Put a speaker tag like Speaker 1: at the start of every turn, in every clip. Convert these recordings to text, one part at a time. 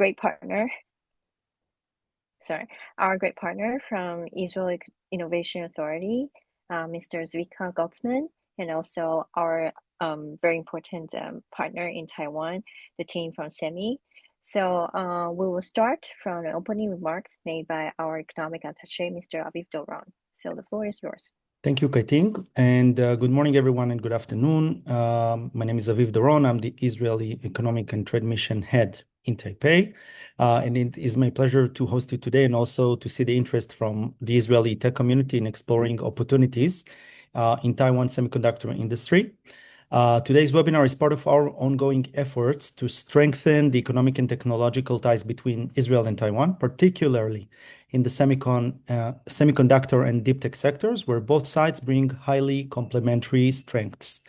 Speaker 1: great partner, our great partner from Israel Innovation Authority, Mr. Zvika Gottsman, and also our very important partner in Taiwan, the team from SEMI. So we will start from the opening remarks made by our economic attaché, Mr. Aviv Doron. So the floor is yours.
Speaker 2: Thank you, Kaiting, and good morning, everyone, and good afternoon. My name is Aviv Doron. I'm the Israeli Economic and Trade Mission Head in Taipei, and it is my pleasure to host you today and also to see the interest from the Israeli tech community in exploring opportunities in Taiwan semiconductor industry. Today's webinar is part of our ongoing efforts to strengthen the economic and technological ties between Israel and Taiwan, particularly in the semiconductor and deep tech sectors, where both sides bring highly complementary strengths.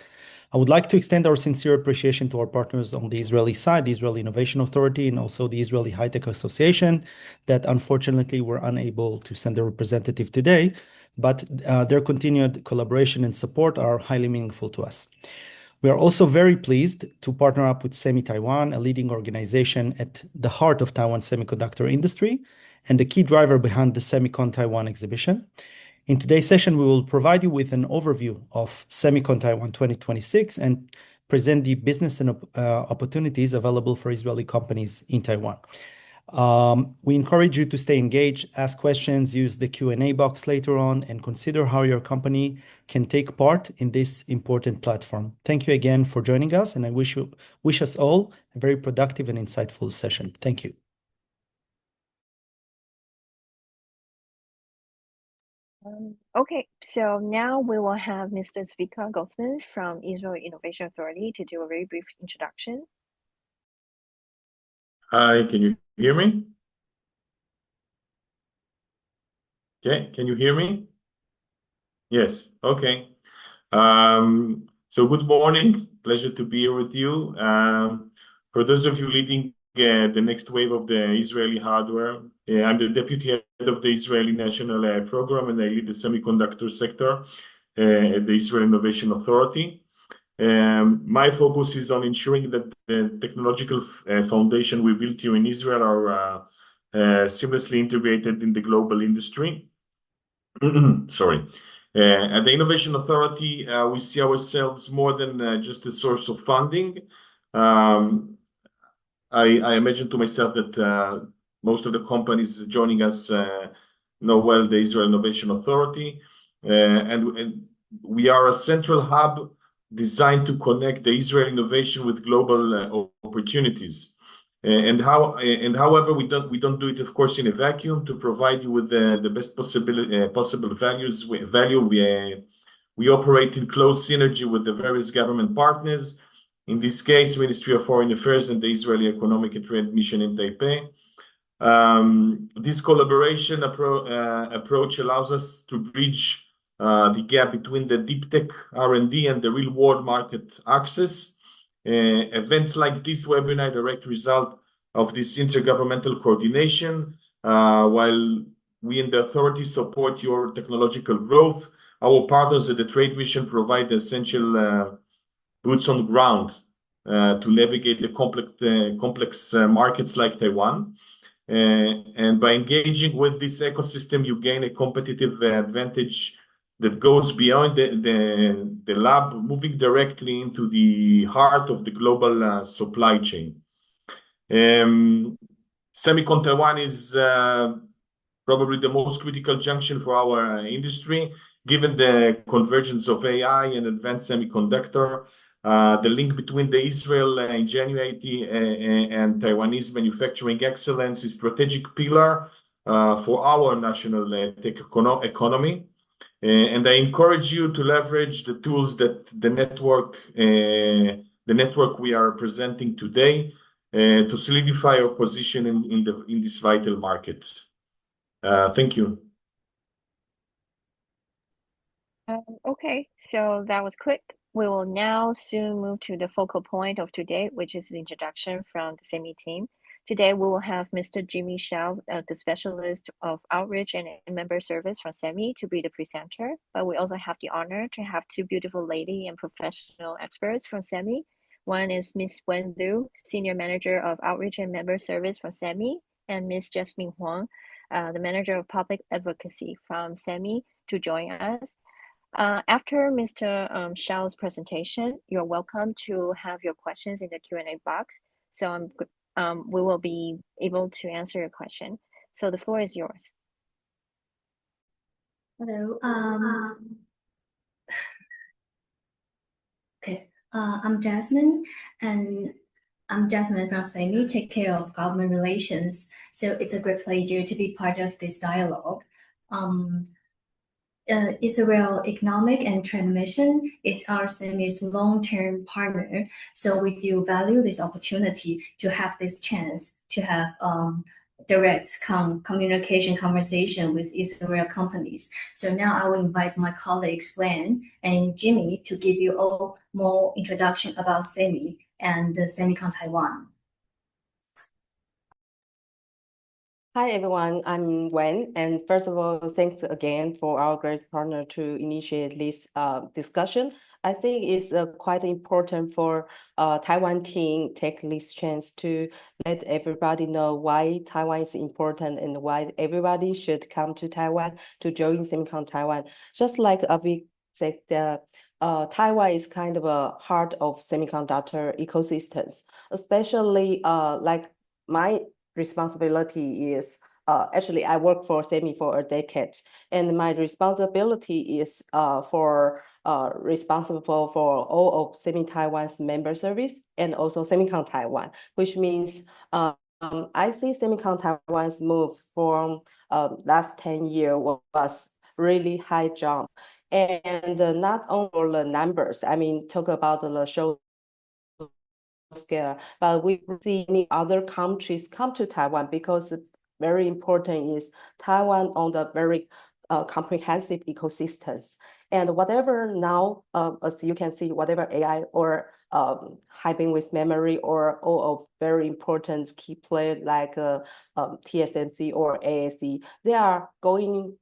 Speaker 2: I would like to extend our sincere appreciation to our partners on the Israeli side, the Israeli Innovation Authority, and also the Israeli High Tech Association, that unfortunately were unable to send a representative today, but their continued collaboration and support are highly meaningful to us. We are also very pleased to partner up with SEMI Taiwan, a leading organization at the heart of Taiwan's semiconductor industry and the key driver behind the SEMICON Taiwan exhibition. In today's session, we will provide you with an overview of SEMICON Taiwan 2026 and present the business and opportunities available for Israeli companies in Taiwan. We encourage you to stay engaged, ask questions, use the Q&A box later on, and consider how your company can take part in this important platform. Thank you again for joining us, and I wish us all a very productive and insightful session. Thank you.
Speaker 1: Okay, so now we will have Mr. Zvika Gottsman from Israel Innovation Authority to do a very brief introduction.
Speaker 3: Hi, can you hear me? Okay, can you hear me? Yes, okay. So good morning, pleasure to be here with you. For those of you leading the next wave of the Israeli hardware, I'm the deputy head of the Israeli National Program, and I lead the semiconductor sector at the Israel Innovation Authority. My focus is on ensuring that the technological foundation we built here in Israel are seamlessly integrated in the global industry. Sorry. At the Innovation Authority, we see ourselves more than just a source of funding. I imagine to myself that most of the companies joining us know well the Israel Innovation Authority, and we are a central hub designed to connect the Israel innovation with global opportunities. However, we don't do it, of course, in a vacuum. To provide you with the best possible value, we operate in close synergy with the various government partners. In this case, Ministry of Foreign Affairs and the Israeli Economic and Trade Mission in Taipei. This collaboration approach allows us to bridge the gap between the deep tech R&D and the real world market access. Events like this webinar are a direct result of this intergovernmental coordination. While we in the authority support your technological growth, our partners at the Trade Mission provide the essential boots on the ground to navigate the complex markets like Taiwan. And by engaging with this ecosystem, you gain a competitive advantage that goes beyond the lab, moving directly into the heart of the global supply chain. SEMICON Taiwan is probably the most critical junction for our industry, given the convergence of AI and advanced semiconductor. The link between the Israel ingenuity and Taiwanese manufacturing excellence is a strategic pillar for our national tech economy. And I encourage you to leverage the tools that the network we are presenting today to solidify our position in this vital market. Thank you.
Speaker 1: Okay, so that was quick. We will now soon move to the focal point of today, which is the introduction from the SEMI team. Today, we will have Mr. Jimmy Shao, the specialist of outreach and member service from SEMI, to be the presenter. But we also have the honor to have two beautiful lady and professional experts from SEMI. One is Ms. Wen Liu, Senior Manager of Outreach and Member Service for SEMI, and Ms. Jasmine Huang, the Manager of Public Advocacy from SEMI, to join us. After Mr. Shao's presentation, you're welcome to have your questions in the Q&A box. So we will be able to answer your question. So the floor is yours.
Speaker 4: Hello. I'm Jasmine, and I'm Jasmine from SEMI, take care of government relations. So it's a great pleasure to be part of this dialogue. Israel Economic and Trade Mission is our SEMI's long-term partner. So we do value this opportunity to have this chance to have direct communication conversation with Israel companies. So now I will invite my colleagues Wen and Jimmy to give you all more introduction about SEMI and SEMICON Taiwan.
Speaker 5: Hi everyone, I'm Wen, and first of all, thanks again for our great partner to initiate this discussion. I think it's quite important for Taiwan team take this chance to let everybody know why Taiwan is important and why everybody should come to Taiwan to join SEMICON Taiwan. Just like Avi said, Taiwan is kind of a heart of semiconductor ecosystems, especially like my responsibility is actually I work for SEMI for a decade, and my responsibility is responsible for all of SEMI Taiwan's member service and also SEMICON Taiwan, which means I see SEMICON Taiwan's move from last 10 years was really high jump, and not only for the numbers. I mean, talk about the show scale, but we see many other countries come to Taiwan because very important is Taiwan on the very comprehensive ecosystems. And whatever now, as you can see, whatever AI or high bandwidth memory or all of very important key players like TSMC or ASE, they are going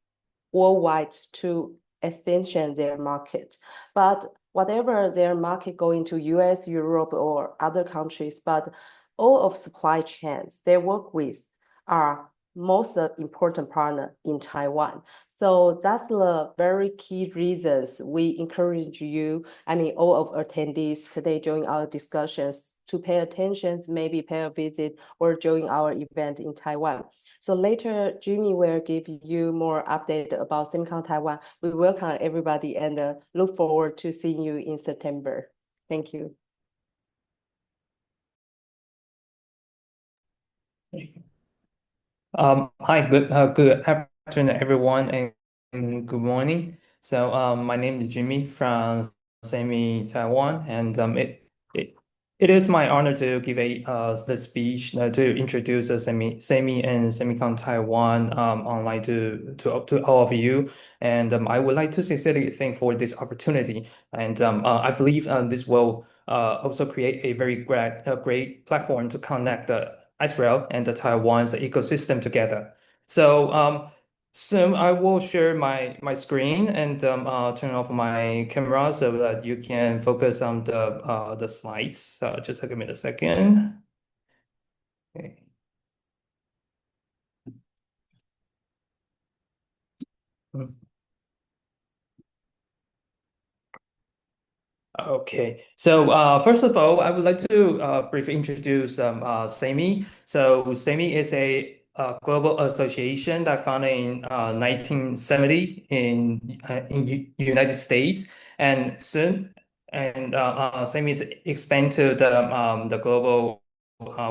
Speaker 5: worldwide to expansion their market. But whatever their market going to US, Europe, or other countries, but all of supply chains they work with are most important partner in Taiwan. So that's the very key reasons we encourage you, I mean, all of attendees today join our discussions to pay attention, maybe pay a visit or join our event in Taiwan. So later, Jimmy will give you more update about SEMICON Taiwan. We welcome everybody and look forward to seeing you in September. Thank you.
Speaker 6: Hi, good afternoon, everyone, and good morning. So, my name is Jimmy from SEMI Taiwan, and it is my honor to give the speech to introduce SEMI and SEMICON Taiwan online to all of you. And I would like to sincerely thank for this opportunity. And I believe this will also create a very great platform to connect Israel and the Taiwan's ecosystem together. So soon I will share my screen and turn off my camera so that you can focus on the slides. Just give me a second. Okay. Okay, so first of all, I would like to briefly introduce SEMI. So SEMI is a global association that founded in 1970 in United States, and soon SEMI is expand to the global.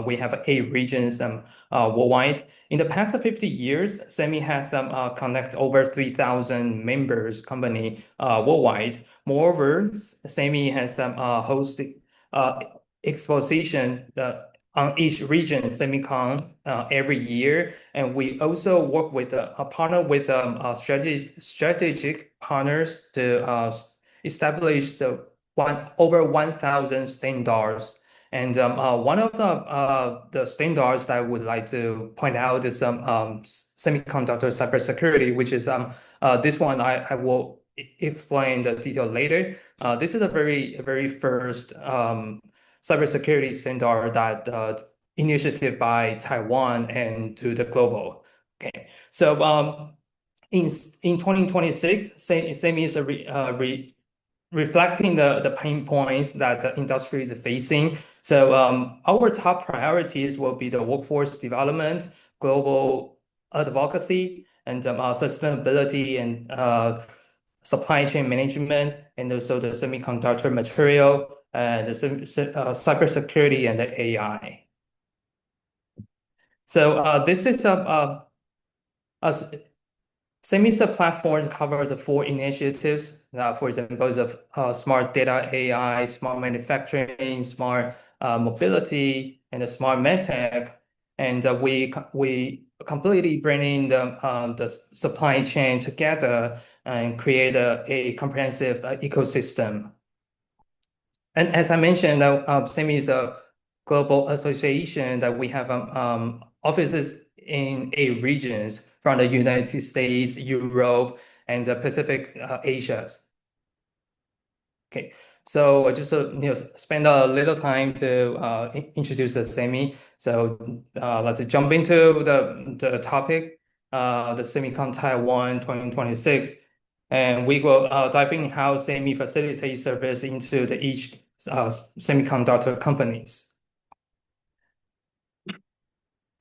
Speaker 6: We have 8 regions worldwide. In the past 50 years, SEMI has connect over 3,000 members company worldwide. Moreover, SEMI has hosted exposition on each region SEMICON every year, and we also work with a partner with strategic partners to establish over 1,000 standards. And one of the standards that I would like to point out is semiconductor cybersecurity, which is this one I will explain the detail later. This is a very first cybersecurity standard that initiative by Taiwan and to the global. Okay, so in 2026, SEMI is reflecting the pain points that the industry is facing. So our top priorities will be the workforce development, global advocacy, and sustainability and supply chain management, and also the semiconductor material, the cybersecurity, and the AI. So this is a SEMI's platforms cover the four initiatives. For example, the smart data, AI, smart manufacturing, smart mobility, and the smart medtech. And we completely bringing the supply chain together and create a comprehensive ecosystem. And as I mentioned, SEMI is a global association that we have offices in 8 regions from the United States, Europe, and the Pacific Asia. Okay, so I just spend a little time to introduce the SEMI. So let's jump into the topic, the SEMICON Taiwan 2026. And we will dive in how SEMI facilitates service into each semiconductor companies.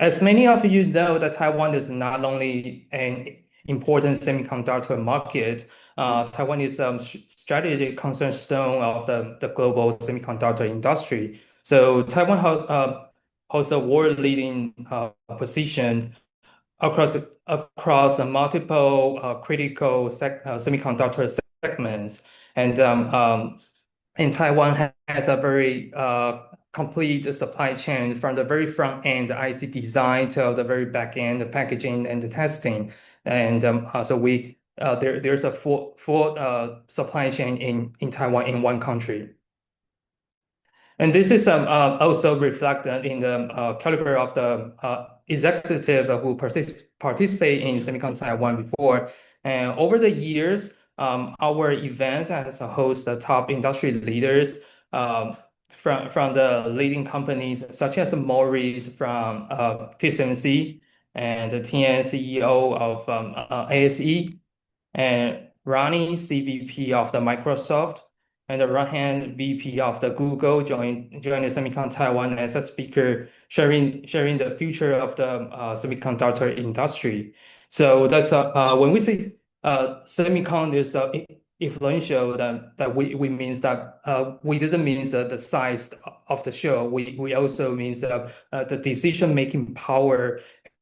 Speaker 6: As many of you know, that Taiwan is not only an important semiconductor market, Taiwan is a strategic cornerstone of the global semiconductor industry. So Taiwan holds a world-leading position across multiple critical semiconductor segments, and Taiwan has a very complete supply chain from the very front end, the IC design, to the very back end, the packaging and the testing. And so there's a full supply chain in Taiwan in one country. And this is also reflected in the caliber of the executive who participate in SEMICON Taiwan before. And over the years, our events has host the top industry leaders from the leading companies such as Maurice from TSMC, and the TN CEO of ASE, and Ronnie, CVP of the Microsoft, and the Rahan, VP of the Google, joined the SEMICON Taiwan as a speaker, sharing the future of the semiconductor industry. So that's when we say SEMICON is influential, that we means that we doesn't mean the size of the show. We also means the decision making power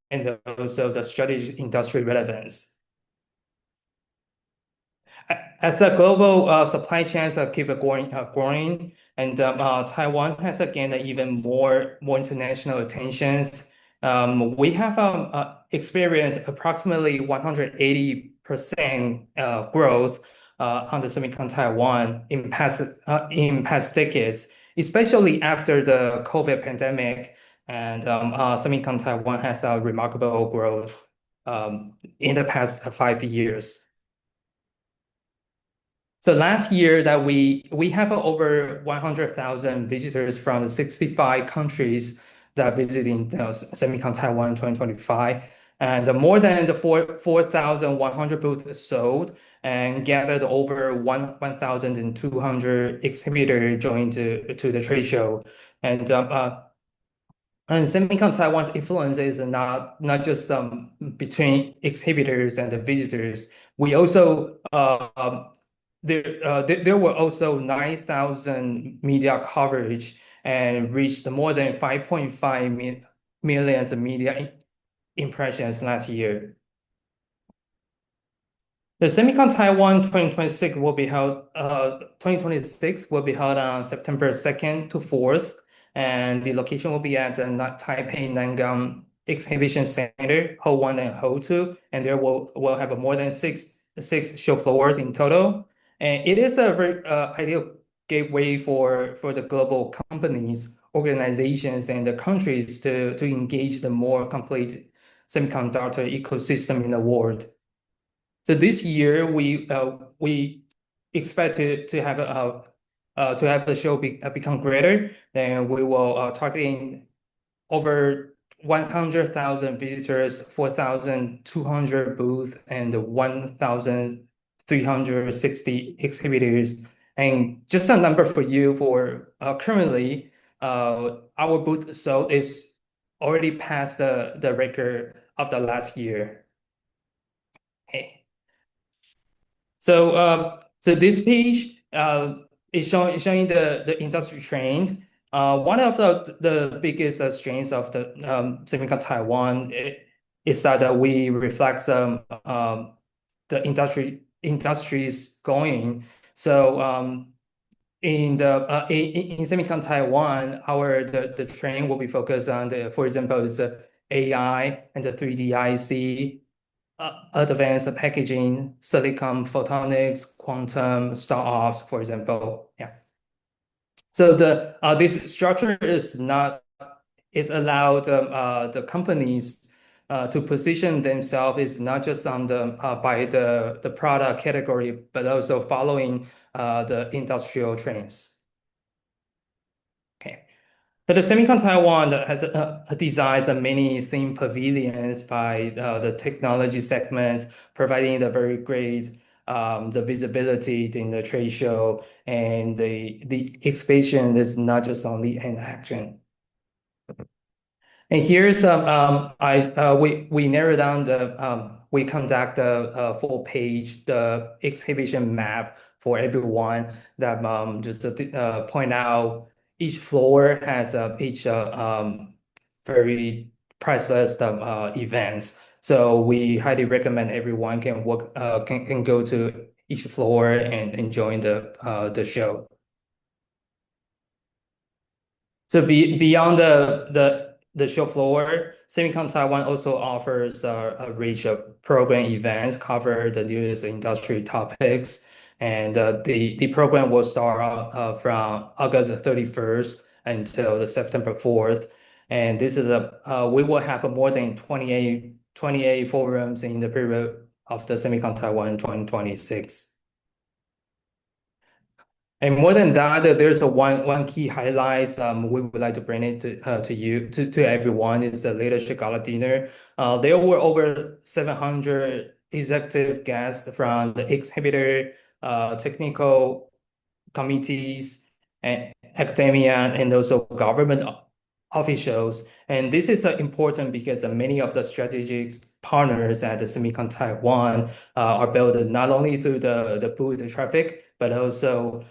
Speaker 6: and also the strategic industry relevance. As a global supply chains keep growing, and Taiwan has gained even more international attentions. We have experienced approximately 180% growth on the SEMICON Taiwan in past decades, especially after the COVID pandemic. And SEMICON Taiwan has a remarkable growth in the past 5 years. So last year that we have over 100,000 visitors from the 65 countries that visiting SEMICON Taiwan 2025, and more than the 4,100 booths sold, and gathered over 1,200 exhibitors joined to the trade show. And SEMICON Taiwan's influence is not just between exhibitors and the visitors. We also there were also 9,000 media coverage and reached more than 5.5 million media impressions last year. The SEMICON Taiwan 2026 will be held. 2026 will be held on September 2nd to 4th, and the location will be at the Taipei Nangang Exhibition Center, Hall 1 and Hall 2, and there will have more than six show floors in total. And it is a very ideal gateway for the global companies, organizations, and the countries to engage the more complete semiconductor ecosystem in the world. So this year we expect to have to have the show become greater, then we will targeting over 100,000 visitors, 4,200 booths, and 1,360 exhibitors. And just a number for you for currently, our booth sold is already past the record of the last year. Okay. So this page is showing the industry trend. One of the biggest strengths of the SEMICON Taiwan is that we reflect the industries going. So in SEMICON Taiwan, the trend will be focused on for example, is the AI and the 3D IC, advanced packaging, silicon photonics, quantum startups, for example. Yeah. So this structure is allowed the companies to position themselves is not just on by the product category, but also following the industrial trends. Okay. But the SEMICON Taiwan has designs many theme pavilions by the technology segments, providing the very great the visibility in the trade show, and the exhibition is not just only an action. And here's we narrow down we conduct a full page the exhibition map for everyone that just to point out each floor has each very priceless events. So we highly recommend everyone can can go to each floor and enjoy the show. So beyond the show floor, SEMICON Taiwan also offers a range of program events, cover the newest industry topics, and the program will start from August 31st until the September 4th. And this is we will have more than 28 forums in the period of the SEMICON Taiwan 2026. And more than that, there's one key highlights we would like to bring it to everyone is the leadership gala dinner. There were over 700 executive guests from the exhibitor, technical committees, and academia, and also government officials. And this is important because many of the strategic partners at the SEMICON Taiwan are built not only through the booth traffic, but also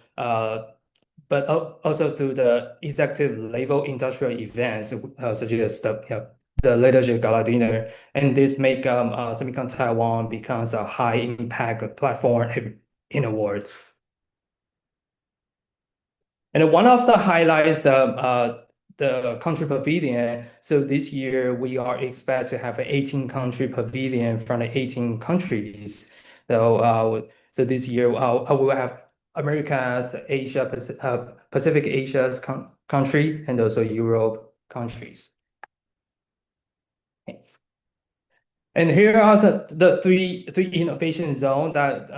Speaker 6: through the executive level industrial events, such as the leadership gala dinner. And this make SEMICON Taiwan becomes a high impact platform in the world. And one of the highlights of the country pavilion. So this year we are expect to have an 18 country pavilion from the 18 countries. So this year we will have Americas, Asia, Pacific Asia's country, and also Europe countries. And here are also the three innovation zone that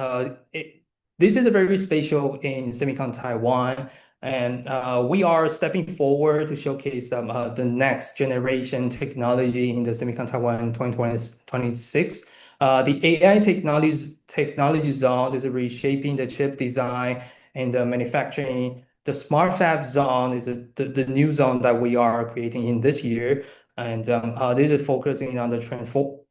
Speaker 6: this is very special in SEMICON Taiwan. And we are stepping forward to showcase the next generation technology in the SEMICON Taiwan 2026. The AI technology zone is reshaping the chip design and the manufacturing. The Smart Fab zone is the new zone that we are creating in this year. And this is focusing on the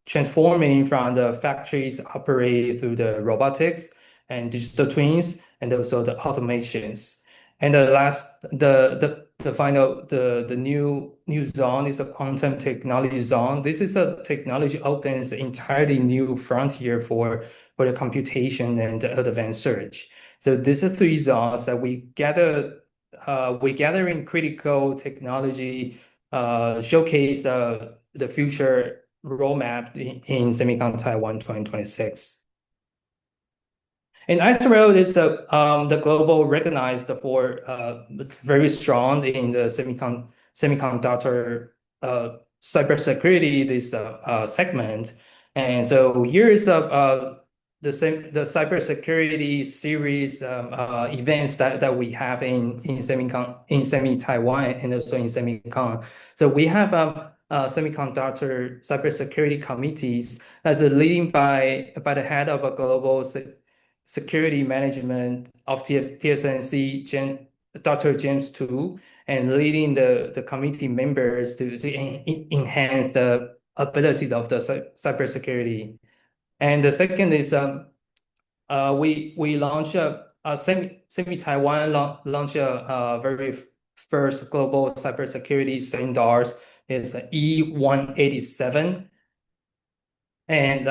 Speaker 6: transforming from the factories operated through the robotics and digital twins, and also the automations. And the final new zone is a quantum technology zone. This is a technology opens entirely new frontier for the computation and the advanced search. So these are three zones that we gather in critical technology, showcase the future roadmap in SEMICON Taiwan 2026. And Israel is the global recognized for very strong in the semiconductor cybersecurity this segment. And so here is the cybersecurity series events that we have in SEMI Taiwan and also in SEMICON. So we have semiconductor cybersecurity committees as a leading by the head of a global security management of TSMC, Dr. James Tu, and leading the committee members to enhance the ability of the cybersecurity. And the second is we launch SEMI Taiwan launch a very first global cybersecurity standards is E187. And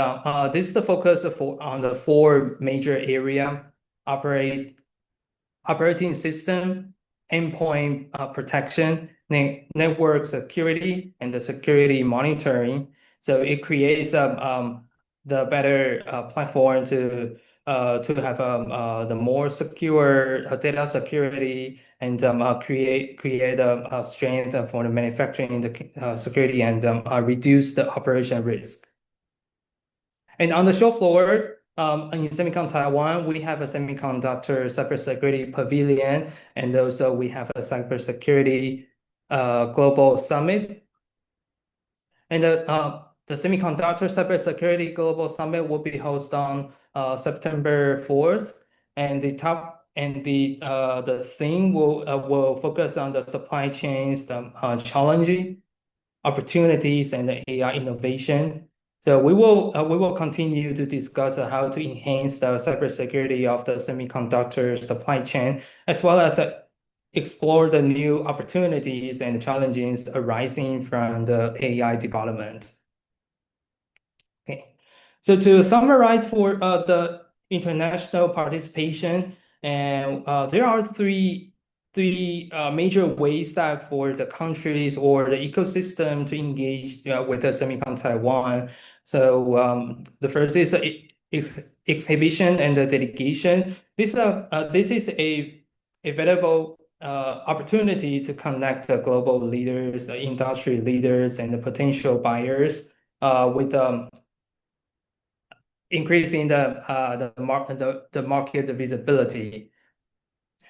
Speaker 6: this is the focus on the four major area: operating system, endpoint protection, network security, and the security monitoring. So it creates the better platform to have the more secure data security and create a strength for the manufacturing the security and reduce the operation risk. And on the show floor, in SEMICON Taiwan, we have a semiconductor cybersecurity pavilion, and also we have a cybersecurity global summit. And the Semiconductor Cybersecurity Global Summit will be hosted on September 4th, and the theme will focus on the supply chains, challenging opportunities, and the AI innovation. So we will continue to discuss how to enhance the cybersecurity of the semiconductor supply chain, as well as explore the new opportunities and challenges arising from the AI development. Okay, so to summarize for the international participation, and there are three major ways that for the countries or the ecosystem to engage with the SEMICON Taiwan. So the first is exhibition and the delegation. This is a valuable opportunity to connect the global leaders, the industry leaders, and the potential buyers with increasing the market visibility.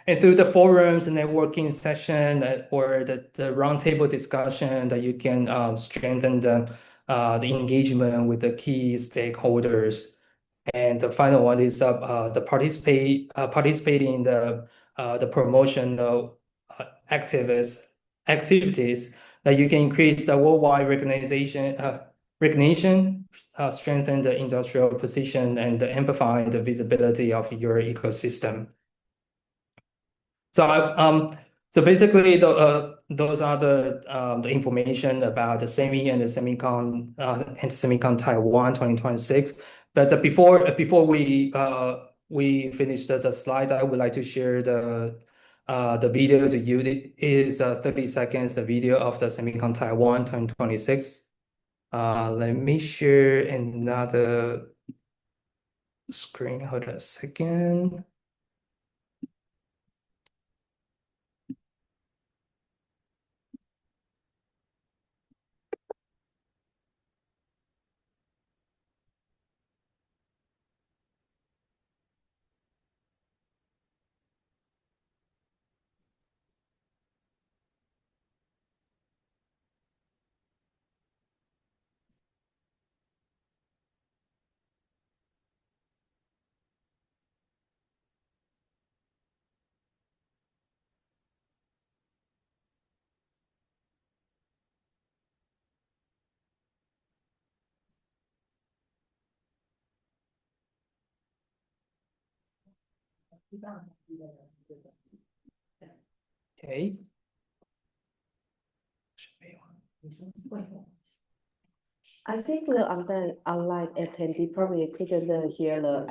Speaker 6: And through the forums, networking session, or the roundtable discussion, that you can strengthen the engagement with the key stakeholders. And the final one is the participating in the promotional activities that you can increase the worldwide recognition, strengthen the industrial position, and amplify the visibility of your ecosystem. So basically, those are the information about the SEMI and the SEMICON Taiwan 2026. But before we finish the slide, I would like to share the video to you. It is 30 seconds, the video of the SEMICON Taiwan 2026. Let me share another screen. Hold on a second. Okay.
Speaker 5: I think the online attendee probably couldn't hear the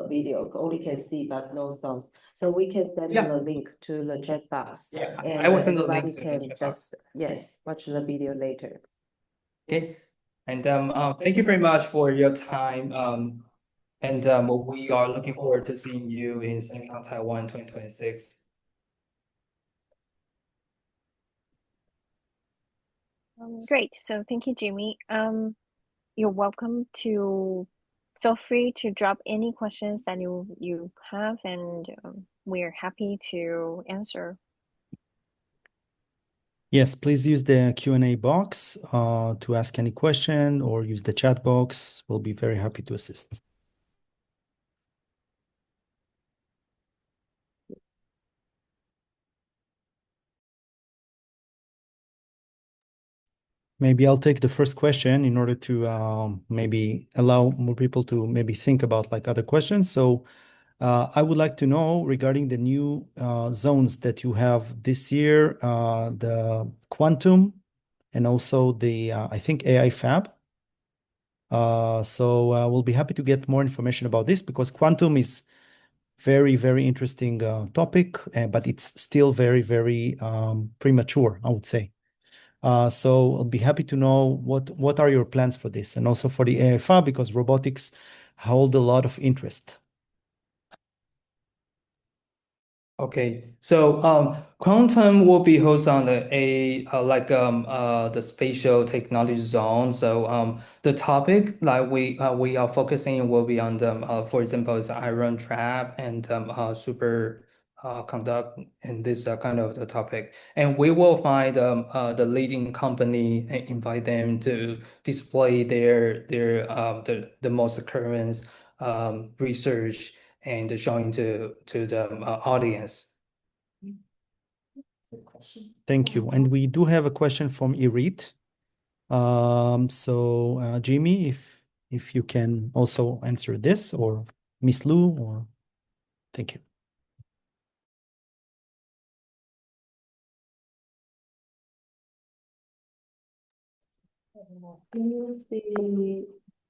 Speaker 5: video, only can see but no sounds. So we can send the link to the chat box.
Speaker 6: Yeah,
Speaker 5: and
Speaker 6: I will send the link
Speaker 5: everybody
Speaker 6: to
Speaker 5: can
Speaker 6: the chat
Speaker 5: just
Speaker 6: box.
Speaker 5: watch the video later.
Speaker 6: Yes. And thank you very much for your time. And we are looking forward to seeing you in SEMICON Taiwan 2026.
Speaker 1: Great. So thank you, Jimmy. You're welcome to feel free to drop any questions that you have, and we're happy to answer.
Speaker 2: Yes, please use the Q&A box to ask any question, or use the chat box. We'll be very happy to assist. Maybe I'll take the first question in order to maybe allow more people to maybe think about like other questions. So I would like to know regarding the new zones that you have this year, the quantum and also the, I think, AI Fab. So we'll be happy to get more information about this, because quantum is very, very interesting topic, but it's still very, very premature, I would say. So I'll be happy to know what are your plans for this, and also for the AI Fab, because robotics hold a lot of interest.
Speaker 6: Okay, so quantum will be hosted on the spatial technology zone. So the topic like we are focusing will be on the for example, is iron trap and super conduct, and this kind of the topic. And we will find the leading company and invite them to display the most current research and showing to the audience.
Speaker 2: Thank you. And we do have a question from Irit. So Jimmy, if you can also answer this, or Miss Lu, or thank you.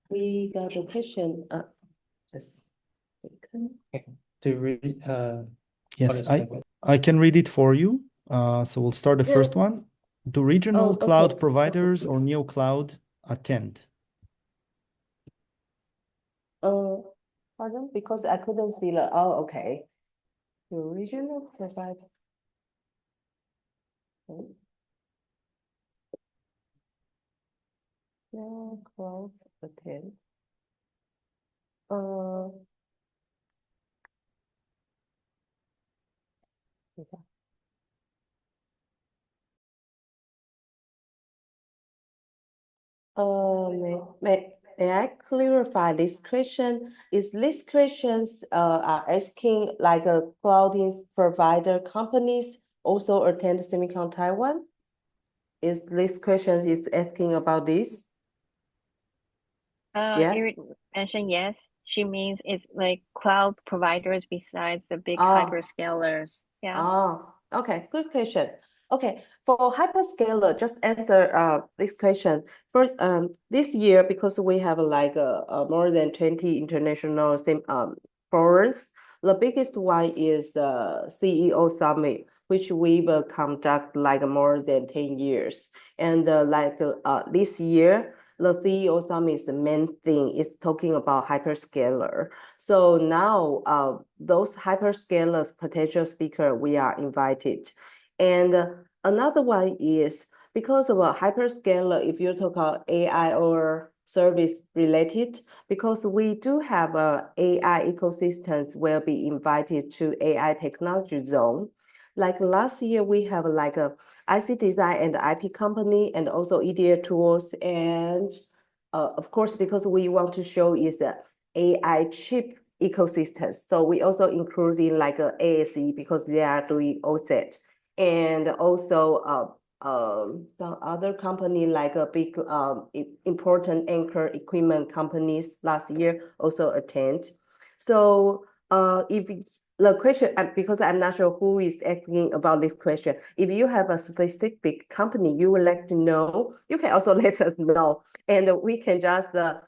Speaker 5: We got a question. Just
Speaker 6: To read,
Speaker 2: Yes, I can read it for you. So we'll start the first one. Do regional cloud providers or neo cloud attend?
Speaker 5: Pardon, because I couldn't see the. Oh, okay. The regional provider. Yeah, cloud attend. Okay. May I clarify this question? Is this questions are asking like a cloud provider companies also attend SEMICON Taiwan? Is this question is asking about this? Yes.
Speaker 1: Irit mentioned yes. She means it's like cloud providers besides the big
Speaker 5: Ah.
Speaker 1: hyperscalers. Yeah.
Speaker 5: Ah, okay, good question. Okay, for hyperscaler, just answer this question. First, this year, because we have like more than 20 international forums, the biggest one is CEO Summit, which we will conduct like more than 10 years. And this year, the CEO Summit, the main thing is talking about hyperscaler. So now those hyperscalers potential speaker, we are invited. And another one is because of a hyperscaler, if you talk about AI or service related, because we do have AI ecosystems will be invited to AI technology zone. Like last year, we have like a IC design and IP company, and also EDA tools. And of course, because we want to show is that AI chip ecosystems. So we also including like a ASE because they are doing OSAT. And also some other company like a big important anchor equipment companies last year also attend. So if the question, because I'm not sure who is asking about this question, if you have a specific company you would like to know, you can also let us know. And we can just,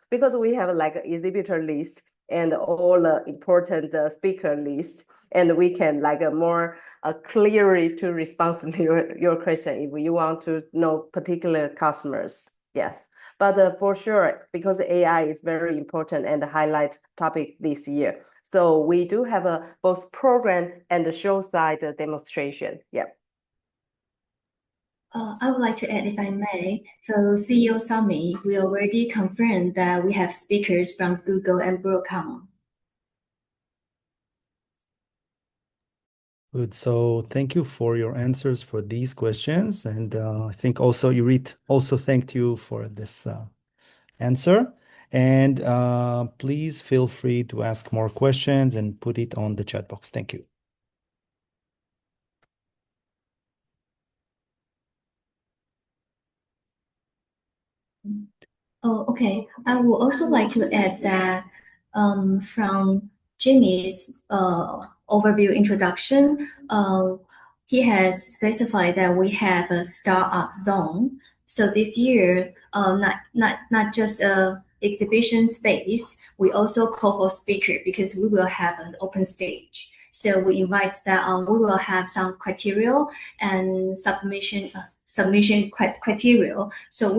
Speaker 5: because we have like an exhibitor list and all the important speaker list, and we can like more clearly to respond to your question if you want to know particular customers. Yes, but for sure, because AI is very important and the highlight topic this year. So we do have a both program and the show side demonstration. Yeah.
Speaker 4: I would like to add, if I may, for CEO Summit, we already confirmed that we have speakers from Google and Broadcom.
Speaker 2: Good. So thank you for your answers for these questions. And I think also Yurit also thanked you for this answer. And please feel free to ask more questions and put it on the chat box. Thank you.
Speaker 4: Oh, okay. I would also like to add that from Jimmy's overview introduction, he has specified that we have a startup zone. So this year, not just a exhibition space, we also co-host speaker because we will have an open stage. So we invite that we will have some criteria and submission criteria. So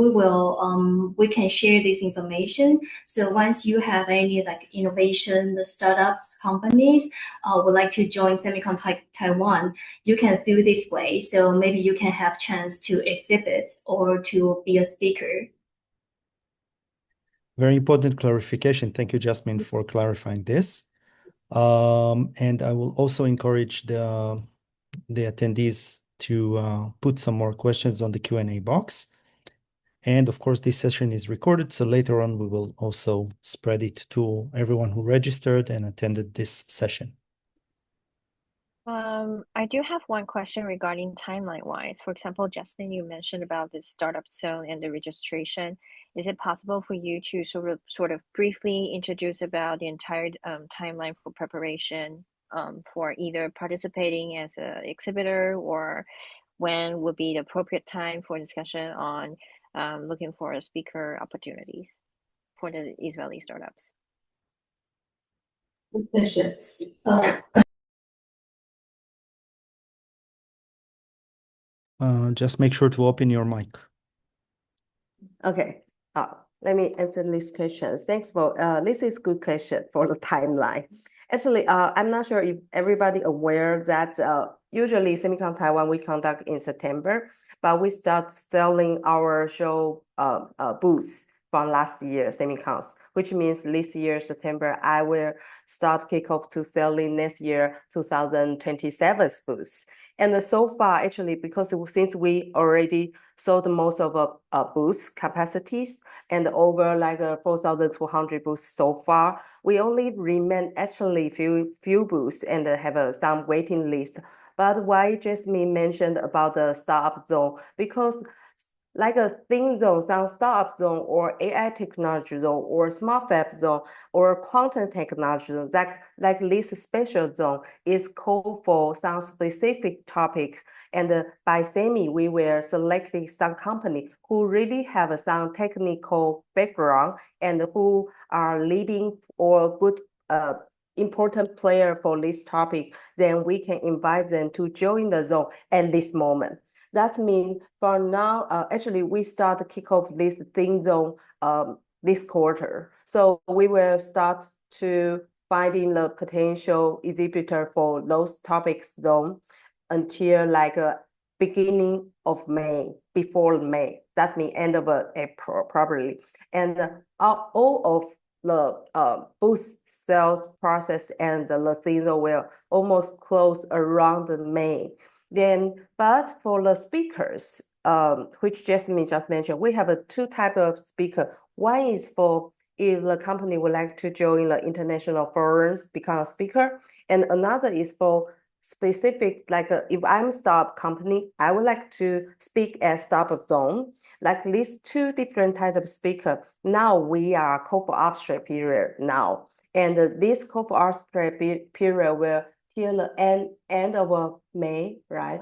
Speaker 4: we can share this information. So once you have any like innovation, the startups companies would like to join SEMICON Taiwan, you can do this way. So maybe you can have chance to exhibit or to be a speaker.
Speaker 2: Very important clarification. Thank you, Jasmine, for clarifying this. And I will also encourage the attendees to put some more questions on the Q&A box. And of course, this session is recorded, so later on we will also spread it to everyone who registered and attended this session.
Speaker 1: I do have one question regarding timeline-wise. For example, Justin, you mentioned about the startup zone and the registration. Is it possible for you to sort of briefly introduce about the entire timeline for preparation for either participating as an exhibitor, or when would be the appropriate time for discussion on looking for speaker opportunities for the Israeli startups?
Speaker 4: Good questions.
Speaker 2: Just make sure to open your mic.
Speaker 5: Okay. Let me answer this question. Thanks for this is good question for the timeline. Actually, I'm not sure if everybody aware that usually SEMICON Taiwan we conduct in September, but we start selling our show booths from last year, SEMICONs, which means this year, September, I will start kickoff to selling next year, 2027 booths. And so far, actually, because since we already sold most of our booth capacities and over like 4,200 booths so far, we only remain actually few booths and have some waiting list. But why Jasmine mentioned about the startup zone, because like a thin zone, some startup zone or AI technology zone or smart fab zone or quantum technology zone, like this special zone is called for some specific topics. And by SEMI, we were selecting some company who really have some technical background and who are leading or good important player for this topic, then we can invite them to join the zone at this moment. That means for now, actually, we start to kick off this thin zone this quarter. So we will start to finding the potential exhibitor for those topics zone until like beginning of May, before May. That means end of April, probably. And all of the booth sales process and the season will almost close around May. Then, but for the speakers, which Jasmine just mentioned, we have two types of speaker. One is for if the company would like to join the international forums, become a speaker, and another is for specific, like if I'm a startup company, I would like to speak at startup zone. Like these two different types of speaker. Now we are call for abstract period now, and this call for abstract period will till the end of May, right?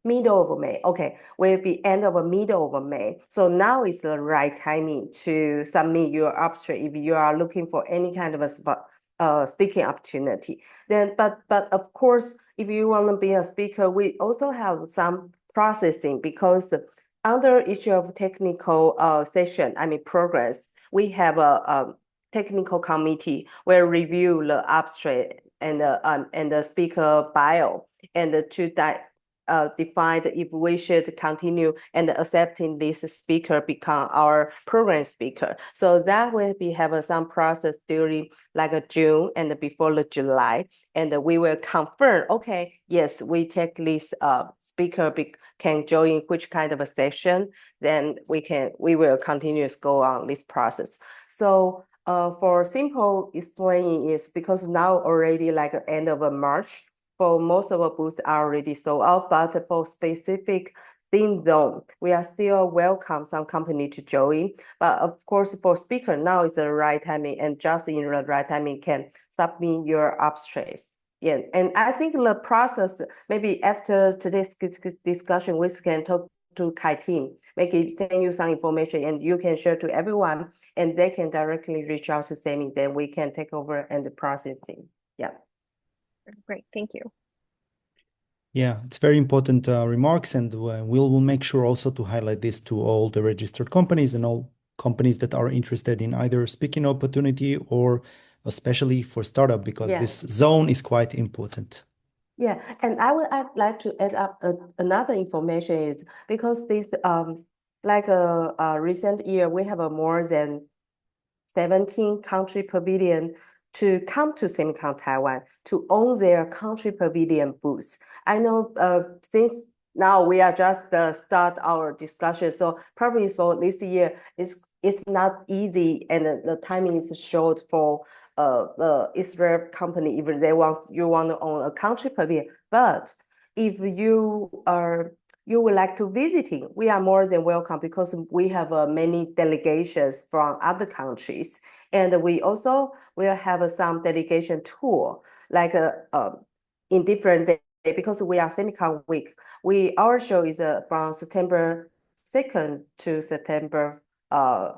Speaker 5: Middle of May. Okay, will be end of middle of May. So now is the right timing to submit your abstract if you are looking for any kind of a speaking opportunity. Then, but of course, if you want to be a speaker, we also have some processing because under each of technical session, progress, we have a technical committee will review the abstract and the speaker bio and to defined if we should continue and accepting this speaker become our program speaker. So that will be have some process during like June and before the July, and we will confirm. Okay, yes, we take this speaker can join which kind of a session. Then we will continue to go on this process. So for simple explaining is because now already like end of March, for most of our booths are already sold out, but for specific theme zone, we are still welcome some company to join. But of course, for speaker, now is the right timing, and just in the right timing can submit your abstracts. Yeah, and I think the process, maybe after today's discussion, we can talk to Kai team, maybe send you some information and you can share to everyone and they can directly reach out to Semi, then we can take over and the processing. Yeah.
Speaker 1: Great, thank you.
Speaker 2: Yeah, it's very important remarks, and we'll make sure also to highlight this to all the registered companies and all companies that are interested in either speaking opportunity or especially for startup, because this zone is quite important.
Speaker 5: Yeah, and I'd like to add up another information is because this like a recent year we have a more than 17 country pavilion to come to SEMICON Taiwan to own their country pavilion booths. I know since now we are just start our discussion, so probably for this year it's not easy and the timing is short for the Israel company if you want to own a country pavilion. But if you would like to visiting, we are more than welcome because we have many delegations from other countries. And we also will have some delegation tour, like in different days, because we are SEMICON week. Our show is from September 2nd to September 5th,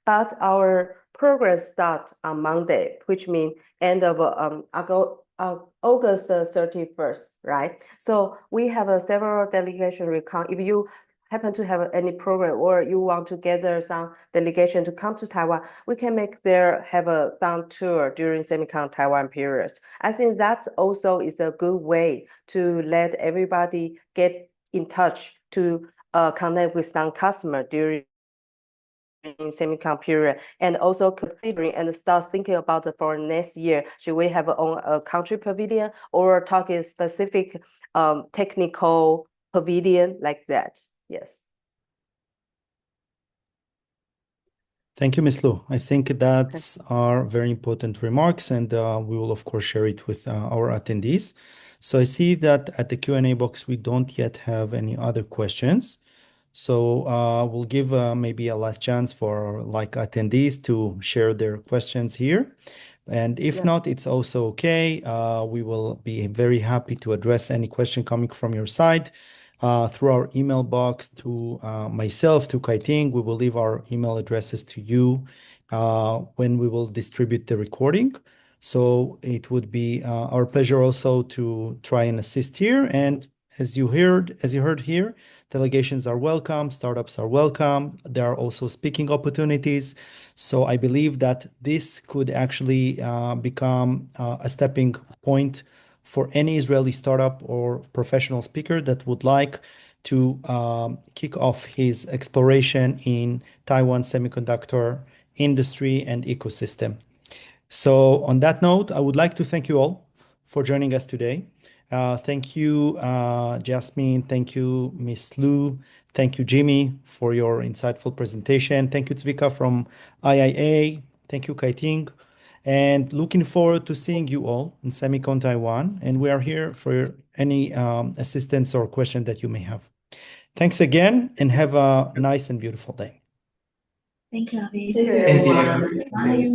Speaker 5: but our program starts on Monday, which means end of August 31st, right? So we have several delegation recount. If you happen to have any program or you want to gather some delegation to come to Taiwan, we can have some tour during SEMICON Taiwan period. I think that's also is a good way to let everybody get in touch to connect with some customer during SEMICON period, and also considering and start thinking about for next year, should we have a country pavilion or talking specific technical pavilion like that? Yes.
Speaker 2: Thank you, Ms. Lu. I think that's our very important remarks, and we will of course share it with our attendees. So I see that at the Q&A box we don't yet have any other questions. So we'll give maybe a last chance for like attendees to share their questions here. And if not, it's also okay. We will be very happy to address any question coming from your side through our email box to myself, to Kai-Ting. We will leave our email addresses to you when we will distribute the recording. So it would be our pleasure also to try and assist here. And as you heard here, delegations are welcome, startups are welcome. There are also speaking opportunities. So I believe that this could actually become a stepping point for any Israeli startup or professional speaker that would like to kick off his exploration in Taiwan semiconductor industry and ecosystem. So on that note, I would like to thank you all for joining us today. Thank you, Jasmine. Thank you, Miss Lu. Thank you, Jimmy, for your insightful presentation. Thank you, Zvika from IIA. Thank you, Kai-Ting. And looking forward to seeing you all in SEMICON Taiwan. And we are here for any assistance or question that you may have. Thanks again, and have a nice and beautiful day.
Speaker 4: Thank you, Avi.
Speaker 6: Thank you.
Speaker 4: Bye.